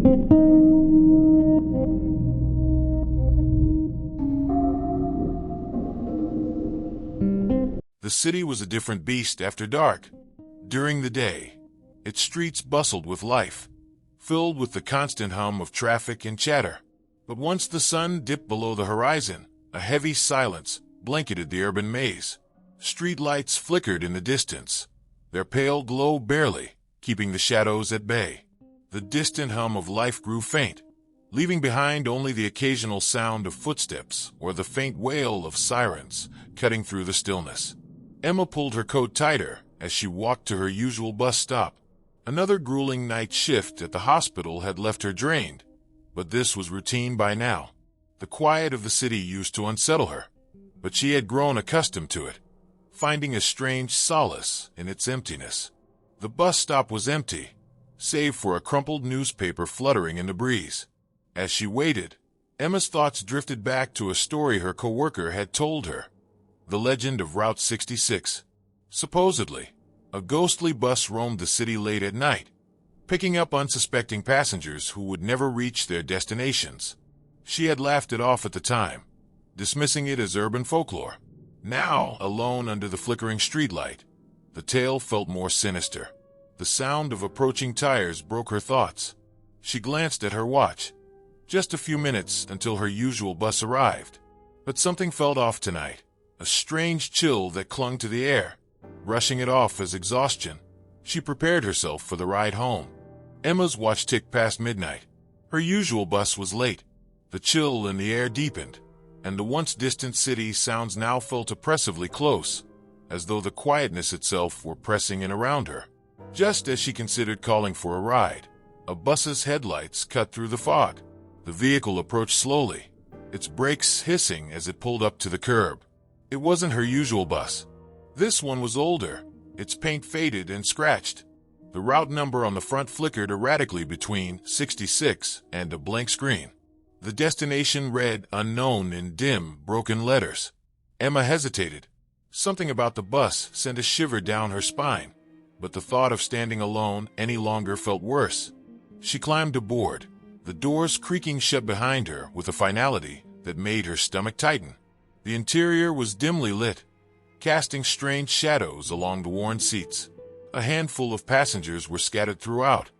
The city was a different beast after dark. During the day, its streets bustled with life, filled with the constant hum of traffic and chatter. But once the sun dipped below the horizon, a heavy silence blanketed the urban maze. Street lights flickered in the distance, their pale glow barely keeping the shadows at bay. The distant hum of life grew faint, leaving behind only the occasional sound of footsteps or the faint wail of sirens cutting through the stillness. Emma pulled her coat tighter as she walked to her usual bus stop. Another grueling night shift at the hospital had left her drained, but this was routine by now. The quiet of the city used to unsettle her, but she had grown accustomed to it, finding a strange solace in its emptiness. The bus stop was empty, save for a crumpled newspaper fluttering in the breeze. As she waited, Emma's thoughts drifted back to a story her coworker had told her. The legend of Route 66. Supposedly, a ghostly bus roamed the city late at night, picking up unsuspecting passengers who would never reach their destinations. She had laughed it off at the time, dismissing it as urban folklore. Now, alone under the flickering streetlight, the tale felt more sinister. The sound of approaching tires broke her thoughts. She glanced at her watch. Just a few minutes until her usual bus arrived. But something felt off tonight. A strange chill that clung to the air, brushing it off as exhaustion. She prepared herself for the ride home. Emma's watch ticked past midnight. Her usual bus was late. The chill in the air deepened, and the once distant city sounds now felt oppressively close, as though the quietness itself were pressing in around her. Just as she considered calling for a ride, a bus's headlights cut through the fog. The vehicle approached slowly, its brakes hissing as it pulled up to the curb. It wasn't her usual bus. This one was older, its paint faded and scratched. The route number on the front flickered erratically between 66 and a blank screen. The destination read unknown in dim, broken letters. Emma hesitated. Something about the bus sent a shiver down her spine, but the thought of standing alone any longer felt worse. She climbed aboard, the doors creaking shut behind her with a finality that made her stomach tighten. The interior was dimly lit, casting strange shadows along the worn seats. A handful of passengers were scattered throughout,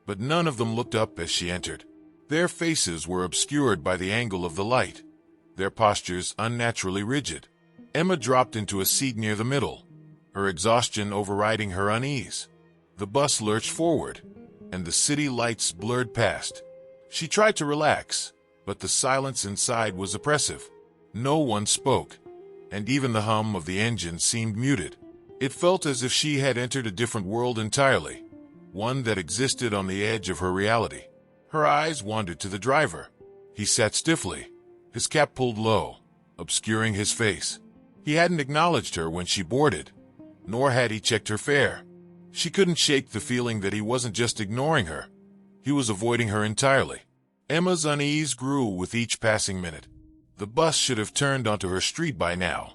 but none of them looked up as she entered. Their faces were obscured by the angle of the light, their postures unnaturally rigid. Emma dropped into a seat near the middle, her exhaustion overriding her unease. The bus lurched forward, and the city lights blurred past. She tried to relax, but the silence inside was oppressive. No one spoke, and even the hum of the engine seemed muted. It felt as if she had entered a different world entirely, one that existed on the edge of her reality. Her eyes wandered to the driver. He sat stiffly, his cap pulled low, obscuring his face. He hadn't acknowledged her when she boarded, nor had he checked her fare. She couldn't shake the feeling that he wasn't just ignoring her. He was avoiding her entirely. Emma's unease grew with each passing minute. The bus should have turned onto her street by now,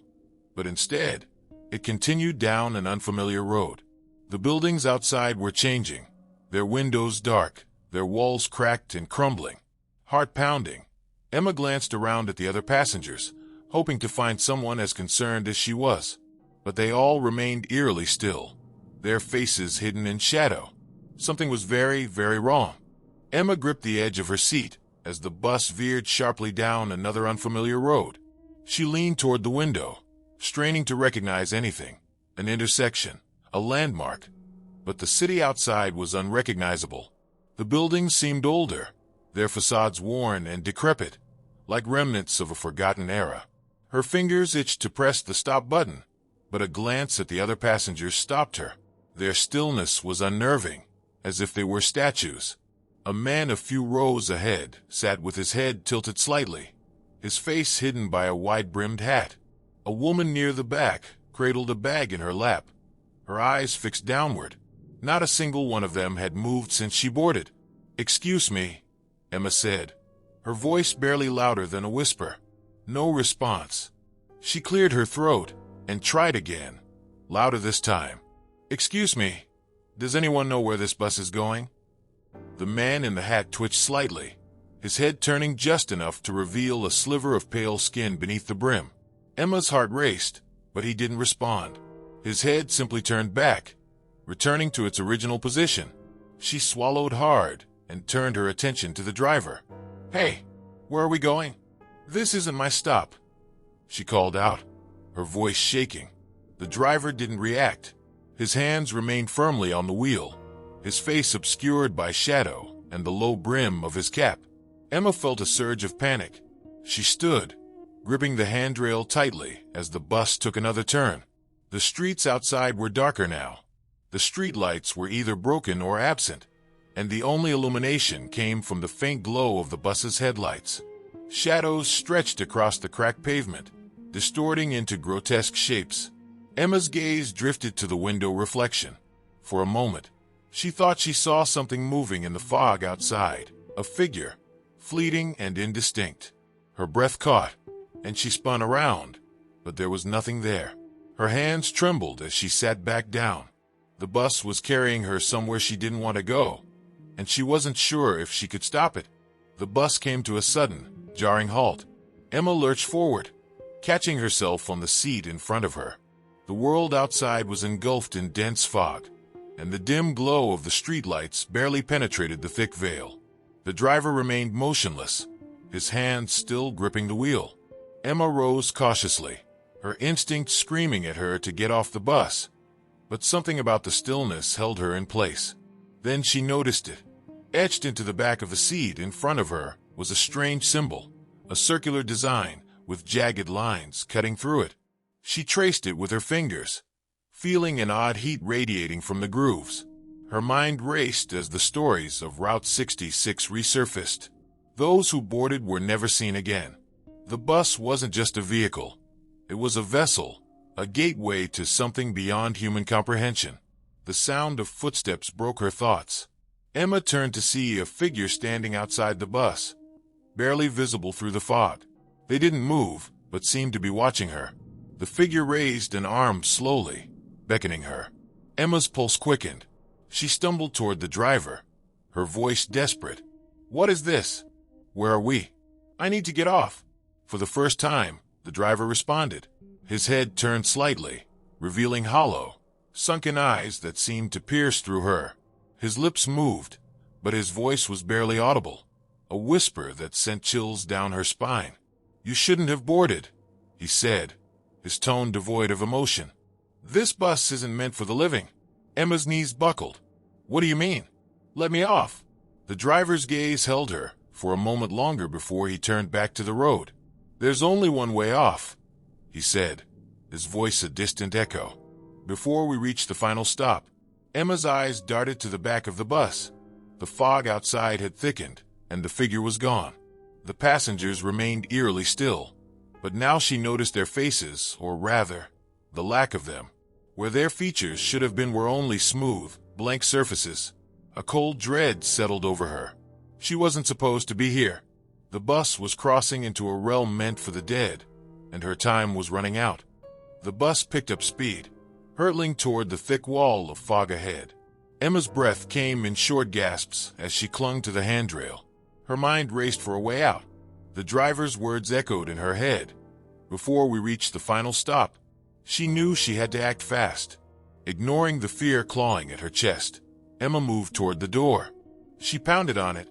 but instead, it continued down an unfamiliar road. The buildings outside were changing, their windows dark, their walls cracked and crumbling. Heart pounding, Emma glanced around at the other passengers, hoping to find someone as concerned as she was. But they all remained eerily still, their faces hidden in shadow. Something was very, very wrong. Emma gripped the edge of her seat as the bus veered sharply down another unfamiliar road. She leaned toward the window, straining to recognize anything, an intersection, a landmark. But the city outside was unrecognizable. The buildings seemed older, their facades worn and decrepit, like remnants of a forgotten era. Her fingers itched to press the stop button, but a glance at the other passengers stopped her. Their stillness was unnerving, as if they were statues. A man a few rows ahead sat with his head tilted slightly, his face hidden by a wide-brimmed hat. A woman near the back cradled a bag in her lap, her eyes fixed downward. Not a single one of them had moved since she boarded. "Excuse me," Emma said, her voice barely louder than a whisper. No response. She cleared her throat and tried again, louder this time. "Excuse me, does anyone know where this bus is going?" The man in the hat twitched slightly, his head turning just enough to reveal a sliver of pale skin beneath the brim. Emma's heart raced, but he didn't respond. His head simply turned back, returning to its original position. She swallowed hard and turned her attention to the driver. "Hey, where are we going?" "This isn't my stop," she called out, her voice shaking. The driver didn't react. His hands remained firmly on the wheel, his face obscured by shadow and the low brim of his cap. Emma felt a surge of panic. She stood, gripping the handrail tightly as the bus took another turn. The streets outside were darker now. The streetlights were either broken or absent, and the only illumination came from the faint glow of the bus's headlights. Shadows stretched across the cracked pavement, distorting into grotesque shapes. Emma's gaze drifted to the window reflection. For a moment, she thought she saw something moving in the fog outside, a figure, fleeting and indistinct. Her breath caught, and she spun around, but there was nothing there. Her hands trembled as she sat back down. The bus was carrying her somewhere she didn't want to go, and she wasn't sure if she could stop it. The bus came to a sudden, jarring halt. Emma lurched forward, catching herself on the seat in front of her. The world outside was engulfed in dense fog, and the dim glow of the streetlights barely penetrated the thick veil. The driver remained motionless, his hands still gripping the wheel. Emma rose cautiously, her instinct screaming at her to get off the bus, but something about the stillness held her in place. Then she noticed it. Etched into the back of the seat in front of her was a strange symbol, a circular design with jagged lines cutting through it. She traced it with her fingers, feeling an odd heat radiating from the grooves. Her mind raced as the stories of Route 66 resurfaced. Those who boarded were never seen again. The bus wasn't just a vehicle. It was a vessel, a gateway to something beyond human comprehension. The sound of footsteps broke her thoughts. Emma turned to see a figure standing outside the bus, barely visible through the fog. They didn't move, but seemed to be watching her. The figure raised an arm slowly, beckoning her. Emma's pulse quickened. She stumbled toward the driver, her voice desperate. "What is this? Where are we? I need to get off." For the first time, the driver responded. His head turned slightly, revealing hollow, sunken eyes that seemed to pierce through her. His lips moved, but his voice was barely audible, a whisper that sent chills down her spine. "You shouldn't have boarded," he said, his tone devoid of emotion. "This bus isn't meant for the living." Emma's knees buckled. "What do you mean? Let me off." The driver's gaze held her for a moment longer before he turned back to the road. "There's only one way off," he said, his voice a distant echo. "Before we reach the final stop." Emma's eyes darted to the back of the bus. The fog outside had thickened, and the figure was gone. The passengers remained eerily still, but now she noticed their faces, or rather, the lack of them. Where their features should have been were only smooth, blank surfaces. A cold dread settled over her. She wasn't supposed to be here. The bus was crossing into a realm meant for the dead, and her time was running out. The bus picked up speed, hurtling toward the thick wall of fog ahead. Emma's breath came in short gasps as she clung to the handrail. Her mind raced for a way out. The driver's words echoed in her head. Before we reached the final stop, she knew she had to act fast. Ignoring the fear clawing at her chest, Emma moved toward the door. She pounded on it,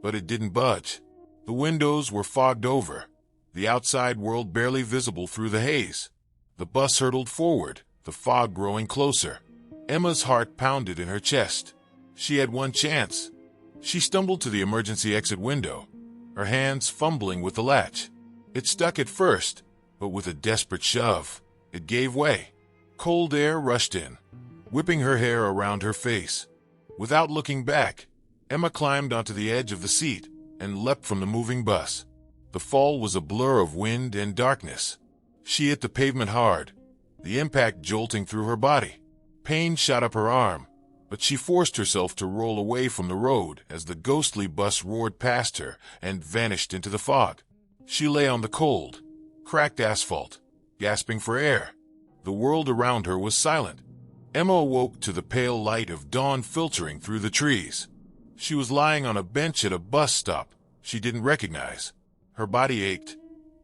but it didn't budge. The windows were fogged over, the outside world barely visible through the haze. The bus hurtled forward, the fog growing closer. Emma's heart pounded in her chest. She had one chance. She stumbled to the emergency exit window, her hands fumbling with the latch. It stuck at first, but with a desperate shove, it gave way. Cold air rushed in, whipping her hair around her face. Without looking back, Emma climbed onto the edge of the seat and leapt from the moving bus. The fall was a blur of wind and darkness. She hit the pavement hard, the impact jolting through her body. Pain shot up her arm, but she forced herself to roll away from the road as the ghostly bus roared past her and vanished into the fog. She lay on the cold, cracked asphalt, gasping for air. The world around her was silent. Emma awoke to the pale light of dawn filtering through the trees. She was lying on a bench at a bus stop she didn't recognize. Her body ached,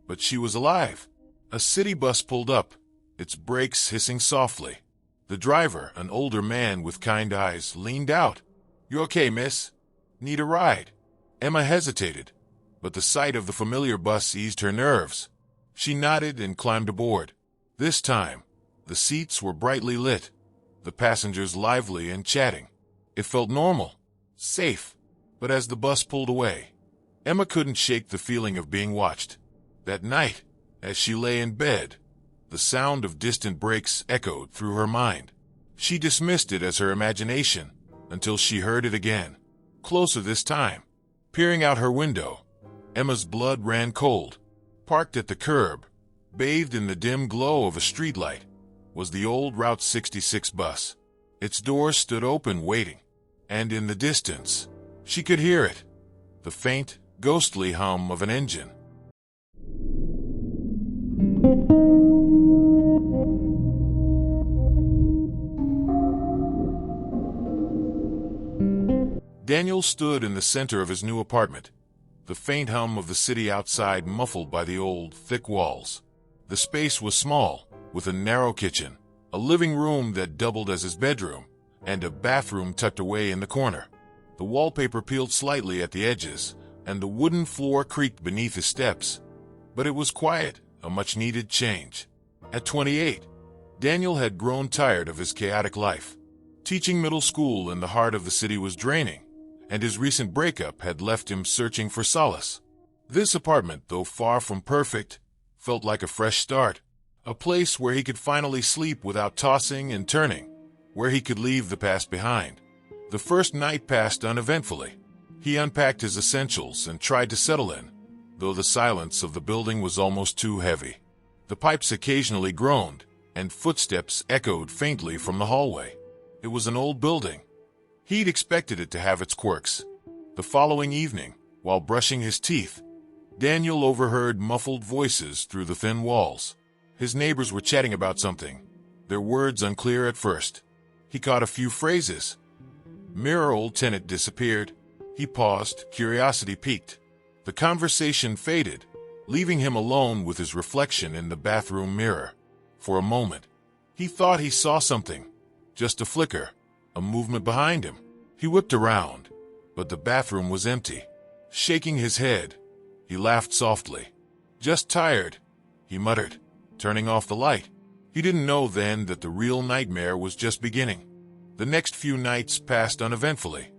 but she was alive. A city bus pulled up, its brakes hissing softly. The driver, an older man with kind eyes, leaned out. "You okay, miss? Need a ride?" Emma hesitated, but the sight of the familiar bus eased her nerves. She nodded and climbed aboard. This time, the seats were brightly lit, the passengers lively and chatting. It felt normal, safe, but as the bus pulled away, Emma couldn't shake the feeling of being watched. That night, as she lay in bed, the sound of distant brakes echoed through her mind. She dismissed it as her imagination until she heard it again, closer this time. Peering out her window, Emma's blood ran cold. Parked at the curb, bathed in the dim glow of a streetlight, was the old Route 66 bus. Its doors stood open waiting, and in the distance, she could hear it, the faint, ghostly hum of an engine. Daniel stood in the center of his new apartment, the faint hum of the city outside muffled by the old, thick walls. The space was small, with a narrow kitchen, a living room that doubled as his bedroom, and a bathroom tucked away in the corner. The wallpaper peeled slightly at the edges, and the wooden floor creaked beneath his steps. But it was quiet, a much-needed change. At 28, Daniel had grown tired of his chaotic life. Teaching middle school in the heart of the city was draining, and his recent breakup had left him searching for solace. This apartment, though far from perfect, felt like a fresh start, a place where he could finally sleep without tossing and turning, where he could leave the past behind. The first night passed uneventfully. He unpacked his essentials and tried to settle in, though the silence of the building was almost too heavy. The pipes occasionally groaned, and footsteps echoed faintly from the hallway. It was an old building. He'd expected it to have its quirks. The following evening, while brushing his teeth, Daniel overheard muffled voices through the thin walls. His neighbors were chatting about something, their words unclear at first. He caught a few phrases. "Mirror old tenant disappeared." He paused, curiosity piqued. The conversation faded, leaving him alone with his reflection in the bathroom mirror. For a moment, he thought he saw something. Just a flicker, a movement behind him. He whipped around, but the bathroom was empty. Shaking his head, he laughed softly. "Just tired," he muttered, turning off the light. He didn't know then that the real nightmare was just beginning. The next few nights passed uneventfully,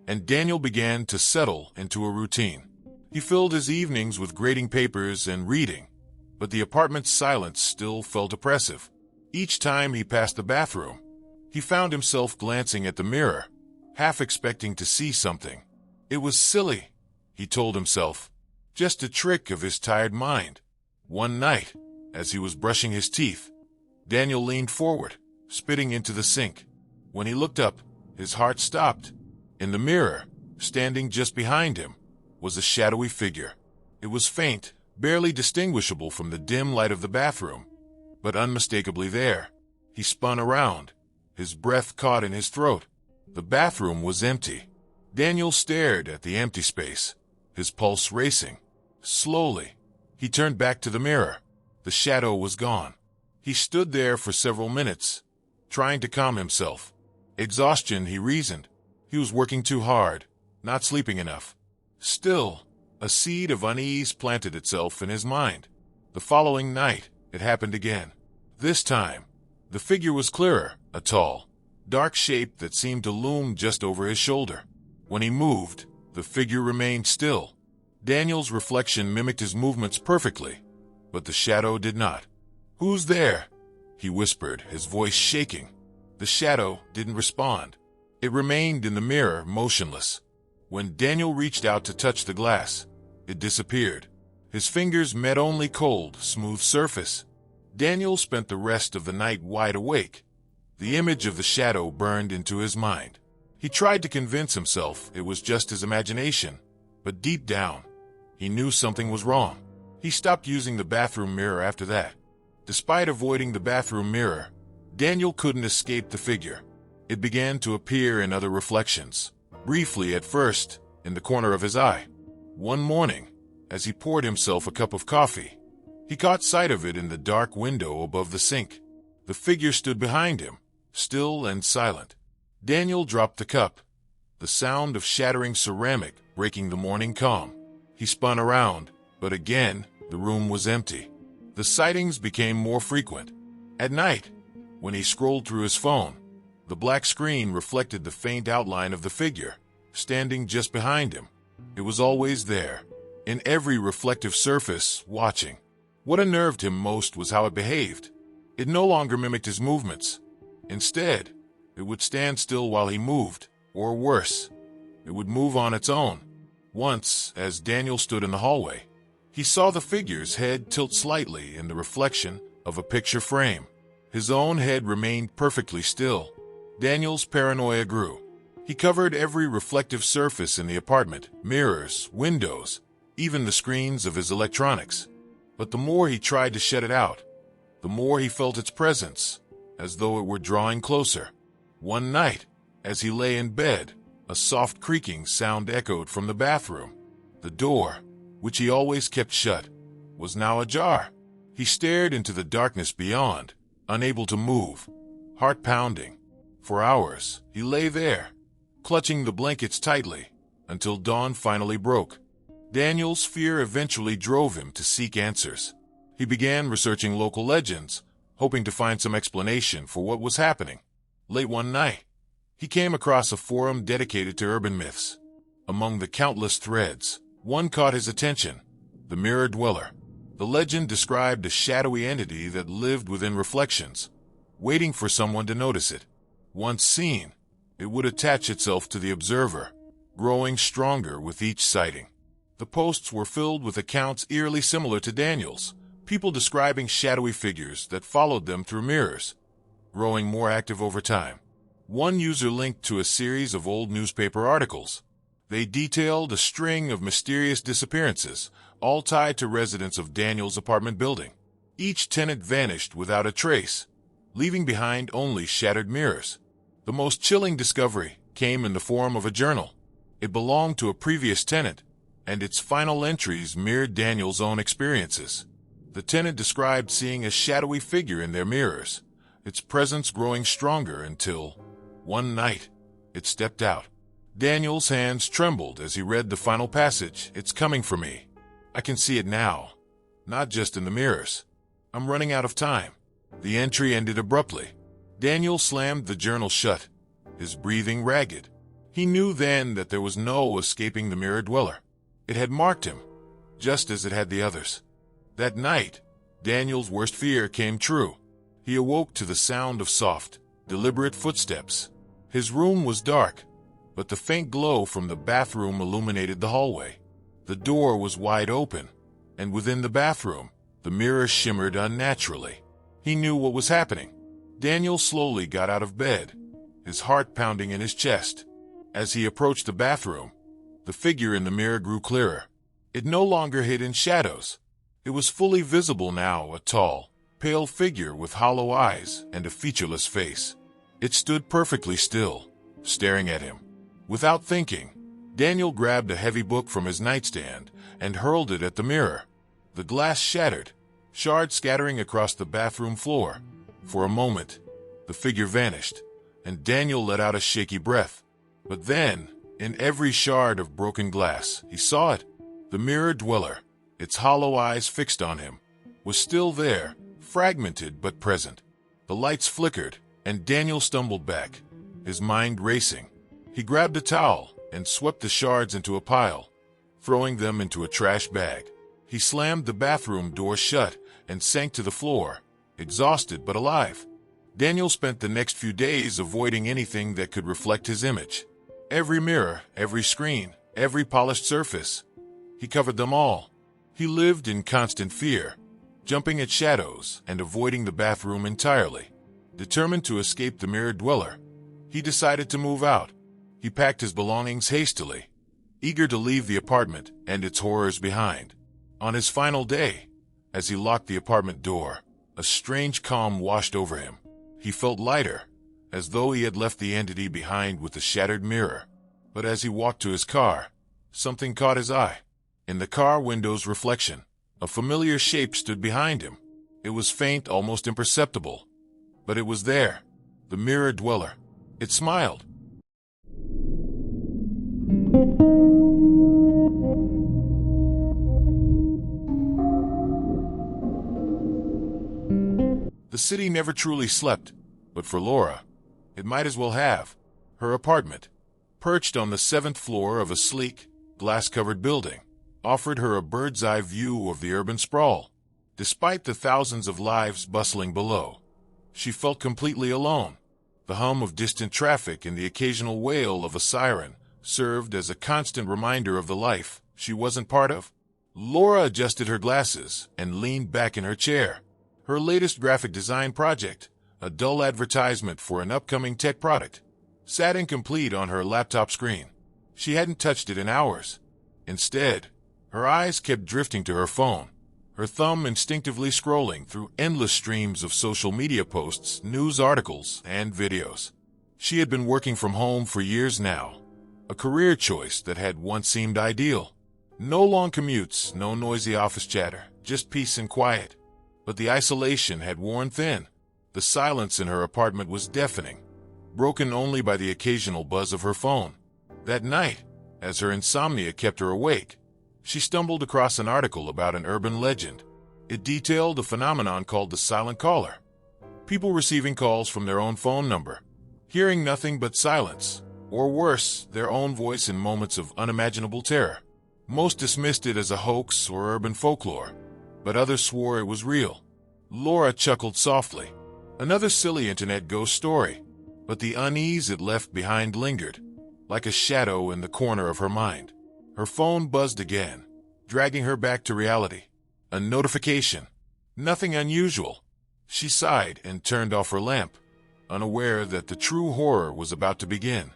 and Daniel began to settle into a routine. He filled his evenings with grading papers and reading, but the apartment's silence still felt oppressive. Each time he passed the bathroom, he found himself glancing at the mirror, half expecting to see something. It was silly, he told himself, just a trick of his tired mind. One night, as he was brushing his teeth, Daniel leaned forward, spitting into the sink. When he looked up, his heart stopped. In the mirror, standing just behind him, was a shadowy figure. It was faint, barely distinguishable from the dim light of the bathroom, but unmistakably there. He spun around, his breath caught in his throat. The bathroom was empty. Daniel stared at the empty space, his pulse racing. Slowly, he turned back to the mirror. The shadow was gone. He stood there for several minutes, trying to calm himself. Exhaustion, he reasoned. He was working too hard, not sleeping enough. Still, a seed of unease planted itself in his mind. The following night, it happened again. This time, the figure was clearer, a tall, dark shape that seemed to loom just over his shoulder. When he moved, the figure remained still. Daniel's reflection mimicked his movements perfectly, but the shadow did not. "Who's there?" he whispered, his voice shaking. The shadow didn't respond. It remained in the mirror, motionless. When Daniel reached out to touch the glass, it disappeared. His fingers met only cold, smooth surface. Daniel spent the rest of the night wide awake. The image of the shadow burned into his mind. He tried to convince himself it was just his imagination, but deep down, he knew something was wrong. He stopped using the bathroom mirror after that. Despite avoiding the bathroom mirror, Daniel couldn't escape the figure. It began to appear in other reflections. briefly at first, in the corner of his eye. One morning, as he poured himself a cup of coffee, he caught sight of it in the dark window above the sink. The figure stood behind him, still and silent. Daniel dropped the cup, the sound of shattering ceramic breaking the morning calm. He spun around, but again, the room was empty. The sightings became more frequent. At night, when he scrolled through his phone, the black screen reflected the faint outline of the figure, standing just behind him. It was always there, in every reflective surface, watching. What unnerved him most was how it behaved. It no longer mimicked his movements. Instead, it would stand still while he moved, or worse, it would move on its own. Once, as Daniel stood in the hallway, he saw the figure's head tilt slightly in the reflection of a picture frame. His own head remained perfectly still. Daniel's paranoia grew. He covered every reflective surface in the apartment, mirrors, windows, even the screens of his electronics. But the more he tried to shut it out, the more he felt its presence, as though it were drawing closer. One night, as he lay in bed, a soft creaking sound echoed from the bathroom. The door, which he always kept shut, was now ajar. He stared into the darkness beyond, unable to move, heart pounding. For hours, he lay there, clutching the blankets tightly, until dawn finally broke. Daniel's fear eventually drove him to seek answers. He began researching local legends, hoping to find some explanation for what was happening. Late one night, he came across a forum dedicated to urban myths. Among the countless threads, one caught his attention: the Mirror Dweller. The legend described a shadowy entity that lived within reflections, waiting for someone to notice it. Once seen, it would attach itself to the observer, growing stronger with each sighting. The posts were filled with accounts eerily similar to Daniel's, people describing shadowy figures that followed them through mirrors, growing more active over time. One user linked to a series of old newspaper articles. They detailed a string of mysterious disappearances, all tied to residents of Daniel's apartment building. Each tenant vanished without a trace, leaving behind only shattered mirrors. The most chilling discovery came in the form of a journal. It belonged to a previous tenant, and its final entries mirrored Daniel's own experiences. The tenant described seeing a shadowy figure in their mirrors, its presence growing stronger until, one night, it stepped out. Daniel's hands trembled as he read the final passage. "It's coming for me. I can see it now, not just in the mirrors. I'm running out of time." The entry ended abruptly. Daniel slammed the journal shut, his breathing ragged. He knew then that there was no escaping the Mirror Dweller. It had marked him, just as it had the others. That night, Daniel's worst fear came true. He awoke to the sound of soft, deliberate footsteps. His room was dark, but the faint glow from the bathroom illuminated the hallway. The door was wide open, and within the bathroom, the mirror shimmered unnaturally. He knew what was happening. Daniel slowly got out of bed, his heart pounding in his chest. As he approached the bathroom, the figure in the mirror grew clearer. It no longer hid in shadows. It was fully visible now, a tall, pale figure with hollow eyes and a featureless face. It stood perfectly still, staring at him. Without thinking, Daniel grabbed a heavy book from his nightstand and hurled it at the mirror. The glass shattered, shards scattering across the bathroom floor. For a moment, the figure vanished, and Daniel let out a shaky breath. But then, in every shard of broken glass, he saw it. The Mirror Dweller, its hollow eyes fixed on him, was still there, fragmented but present. The lights flickered, and Daniel stumbled back, his mind racing. He grabbed a towel and swept the shards into a pile, throwing them into a trash bag. He slammed the bathroom door shut and sank to the floor, exhausted but alive. Daniel spent the next few days avoiding anything that could reflect his image. Every mirror, every screen, every polished surface. He covered them all. He lived in constant fear, jumping at shadows and avoiding the bathroom entirely. Determined to escape the Mirror Dweller, he decided to move out. He packed his belongings hastily, eager to leave the apartment and its horrors behind. On his final day, as he locked the apartment door, a strange calm washed over him. He felt lighter, as though he had left the entity behind with the shattered mirror. But as he walked to his car, something caught his eye. In the car window's reflection, a familiar shape stood behind him. It was faint, almost imperceptible, but it was there, the mirror dweller. It smiled. The city never truly slept, but for Laura, it might as well have. Her apartment, perched on the 7th floor of a sleek, glass-covered building, offered her a bird's-eye view of the urban sprawl. Despite the thousands of lives bustling below, she felt completely alone. The hum of distant traffic and the occasional wail of a siren served as a constant reminder of the life she wasn't part of. Laura adjusted her glasses and leaned back in her chair. Her latest graphic design project, a dull advertisement for an upcoming tech product, sat incomplete on her laptop screen. She hadn't touched it in hours. Instead, her eyes kept drifting to her phone, her thumb instinctively scrolling through endless streams of social media posts, news articles, and videos. She had been working from home for years now, a career choice that had once seemed ideal. No long commutes, no noisy office chatter, just peace and quiet. But the isolation had worn thin. The silence in her apartment was deafening, broken only by the occasional buzz of her phone. That night, as her insomnia kept her awake, she stumbled across an article about an urban legend. It detailed a phenomenon called the silent caller. People receiving calls from their own phone number, hearing nothing but silence, or worse, their own voice in moments of unimaginable terror. Most dismissed it as a hoax or urban folklore, but others swore it was real. Laura chuckled softly. Another silly internet ghost story, but the unease it left behind lingered, like a shadow in the corner of her mind. Her phone buzzed again, dragging her back to reality. A notification. Nothing unusual. She sighed and turned off her lamp, unaware that the true horror was about to begin.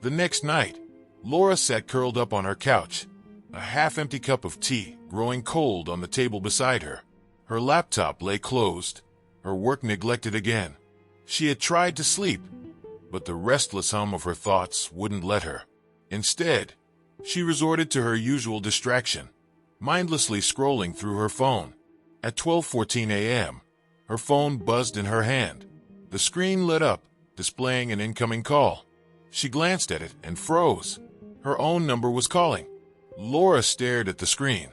The next night, Laura sat curled up on her couch, a half-empty cup of tea growing cold on the table beside her. Her laptop lay closed, her work neglected again. She had tried to sleep, but the restless hum of her thoughts wouldn't let her. Instead, she resorted to her usual distraction, mindlessly scrolling through her phone. At 12:14 a.m., her phone buzzed in her hand. The screen lit up, displaying an incoming call. She glanced at it and froze. Her own number was calling. Laura stared at the screen,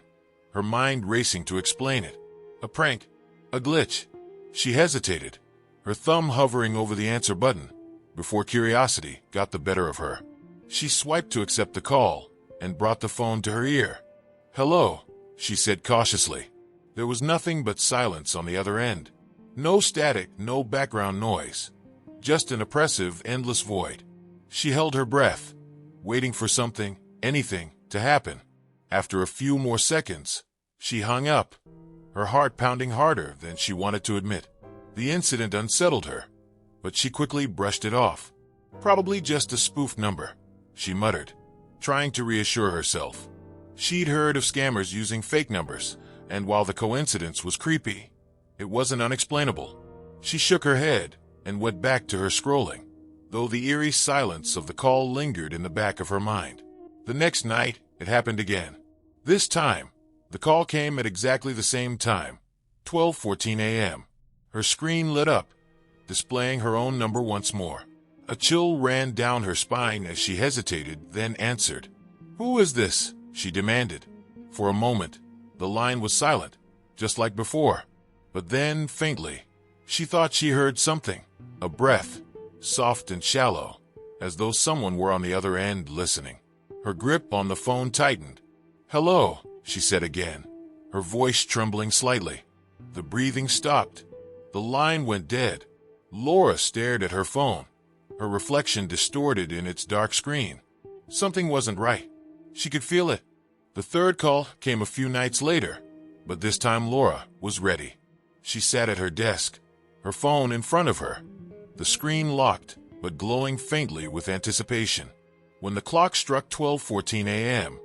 her mind racing to explain it. A prank, a glitch. She hesitated, her thumb hovering over the answer button, before curiosity got the better of her. She swiped to accept the call and brought the phone to her ear. "Hello," she said cautiously. There was nothing but silence on the other end. No static, no background noise. Just an oppressive, endless void. She held her breath, waiting for something, anything, to happen. After a few more seconds, she hung up, her heart pounding harder than she wanted to admit. The incident unsettled her, but she quickly brushed it off. Probably just a spoof number, she muttered, trying to reassure herself. She'd heard of scammers using fake numbers, and while the coincidence was creepy, it wasn't unexplainable. She shook her head and went back to her scrolling, though the eerie silence of the call lingered in the back of her mind. The next night, it happened again. This time, the call came at exactly the same time, 12:14 a.m. Her screen lit up, displaying her own number once more. A chill ran down her spine as she hesitated, then answered. "Who is this?" she demanded. For a moment, the line was silent, just like before. But then, faintly, she thought she heard something, a breath, soft and shallow, as though someone were on the other end listening. Her grip on the phone tightened. "Hello," she said again, her voice trembling slightly. The breathing stopped. The line went dead. Laura stared at her phone, her reflection distorted in its dark screen. Something wasn't right. She could feel it. The third call came a few nights later, but this time Laura was ready. She sat at her desk, her phone in front of her, the screen locked, but glowing faintly with anticipation. When the clock struck 12:14 a.m.,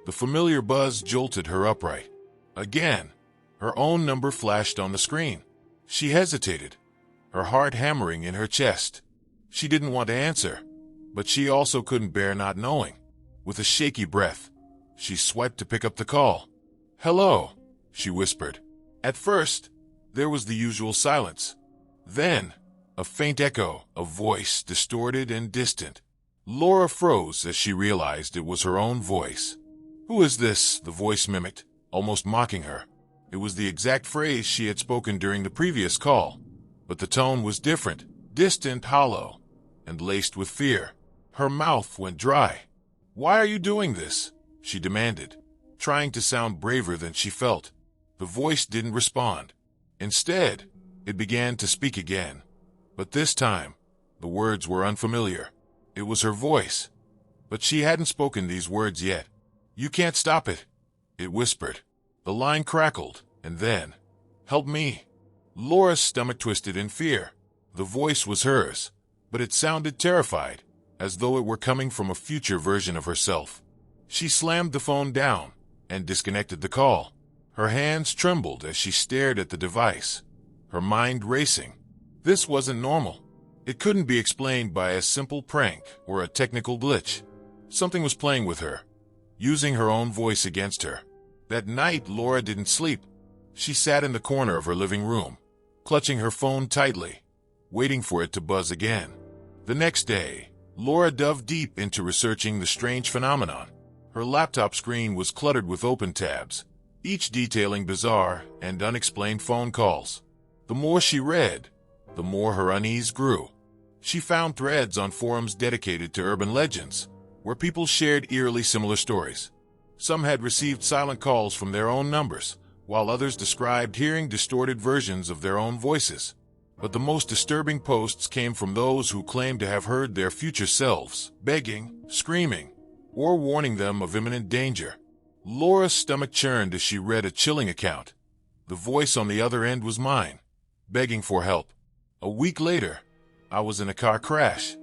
the familiar buzz jolted her upright. Again, her own number flashed on the screen. She hesitated, her heart hammering in her chest. She didn't want to answer, But she also couldn't bear not knowing. With a shaky breath, she swiped to pick up the call. "Hello," she whispered. At first, there was the usual silence. Then, a faint echo, a voice distorted and distant. Laura froze as she realized it was her own voice. "Who is this?" the voice mimicked, almost mocking her. It was the exact phrase she had spoken during the previous call, but the tone was different, distant, hollow, and laced with fear. Her mouth went dry. "Why are you doing this?" she demanded, trying to sound braver than she felt. The voice didn't respond. Instead, it began to speak again. But this time, the words were unfamiliar. It was her voice, but she hadn't spoken these words yet. "You can't stop it," it whispered. The line crackled, and then, "Help me." Laura's stomach twisted in fear. The voice was hers, but it sounded terrified, as though it were coming from a future version of herself. She slammed the phone down and disconnected the call. Her hands trembled as she stared at the device, her mind racing. This wasn't normal. It couldn't be explained by a simple prank or a technical glitch. Something was playing with her, using her own voice against her. That night, Laura didn't sleep. She sat in the corner of her living room, clutching her phone tightly, waiting for it to buzz again. The next day, Laura dove deep into researching the strange phenomenon. Her laptop screen was cluttered with open tabs, each detailing bizarre and unexplained phone calls. The more she read, the more her unease grew. She found threads on forums dedicated to urban legends, where people shared eerily similar stories. Some had received silent calls from their own numbers, while others described hearing distorted versions of their own voices. But the most disturbing posts came from those who claimed to have heard their future selves, begging, screaming, or warning them of imminent danger. Laura's stomach churned as she read a chilling account. The voice on the other end was mine, begging for help. A week later, I was in a car crash.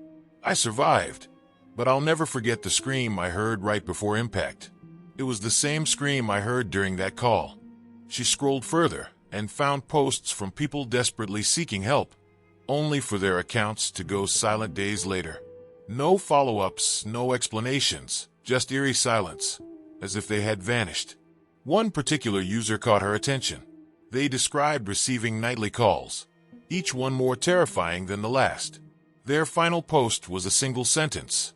I survived, but I'll never forget the scream I heard right before impact. It was the same scream I heard during that call. She scrolled further and found posts from people desperately seeking help, only for their accounts to go silent days later. No follow-ups, no explanations, just eerie silence, as if they had vanished. One particular user caught her attention. They described receiving nightly calls, each one more terrifying than the last. Their final post was a single sentence: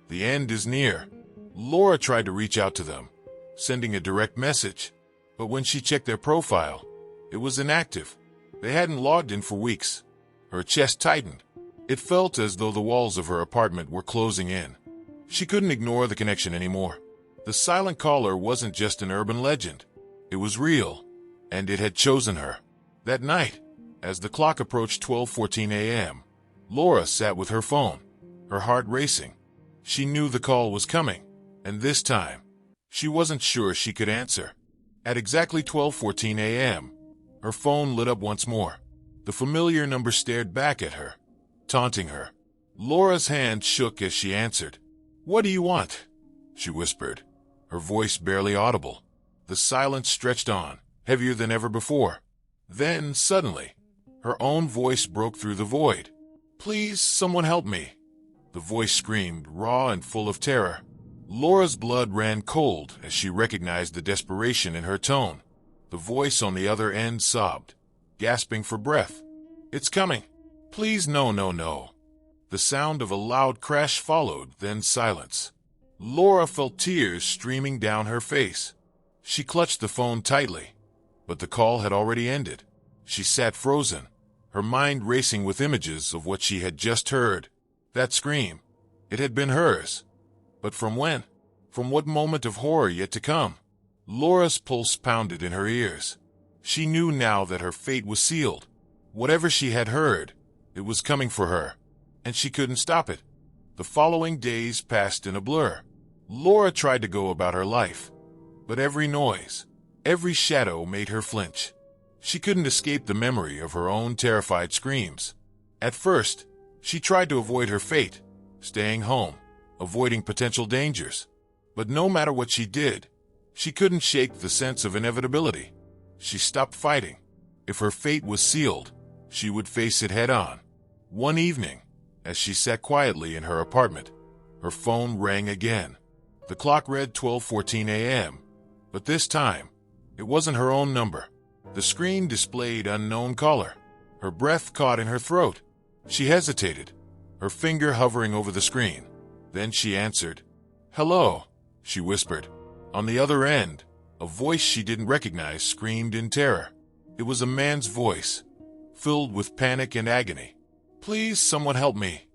"The end is near." Laura tried to reach out to them, sending a direct message, but when she checked their profile, it was inactive. They hadn't logged in for weeks. Her chest tightened. It felt as though the walls of her apartment were closing in. She couldn't ignore the connection anymore. The silent caller wasn't just an urban legend. It was real, and it had chosen her. That night, as the clock approached 12:14 a.m., Laura sat with her phone, her heart racing. She knew the call was coming, and this time, she wasn't sure she could answer. At exactly 12:14 a.m., her phone lit up once more. The familiar number stared back at her, taunting her. Laura's hand shook as she answered. "What do you want?" she whispered, her voice barely audible. The silence stretched on, heavier than ever before. Then, suddenly, her own voice broke through the void. "Please, someone help me." The voice screamed, raw and full of terror. Laura's blood ran cold as she recognized the desperation in her tone. The voice on the other end sobbed, gasping for breath. "It's coming. Please, no, no, no." The sound of a loud crash followed, then silence. Laura felt tears streaming down her face. She clutched the phone tightly, but the call had already ended. She sat frozen, her mind racing with images of what she had just heard. That scream, it had been hers. But from when? From what moment of horror yet to come? Laura's pulse pounded in her ears. She knew now that her fate was sealed. Whatever she had heard, it was coming for her, and she couldn't stop it. The following days passed in a blur. Laura tried to go about her life, but every noise, every shadow made her flinch. She couldn't escape the memory of her own terrified screams. At first, she tried to avoid her fate, staying home, avoiding potential dangers. But no matter what she did, she couldn't shake the sense of inevitability. She stopped fighting. If her fate was sealed, she would face it head-on. One evening, as she sat quietly in her apartment, Her phone rang again. The clock read 12:14 a.m., but this time, it wasn't her own number. The screen displayed unknown caller. Her breath caught in her throat. She hesitated, her finger hovering over the screen. Then she answered. "Hello," she whispered. On the other end, a voice she didn't recognize screamed in terror. It was a man's voice, filled with panic and agony. "Please, someone help me,"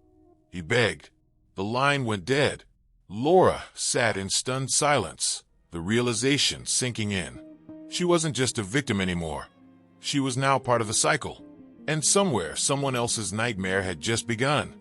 he begged. The line went dead. Laura sat in stunned silence, the realization sinking in. She wasn't just a victim anymore. She was now part of the cycle. And somewhere, someone else's nightmare had just begun.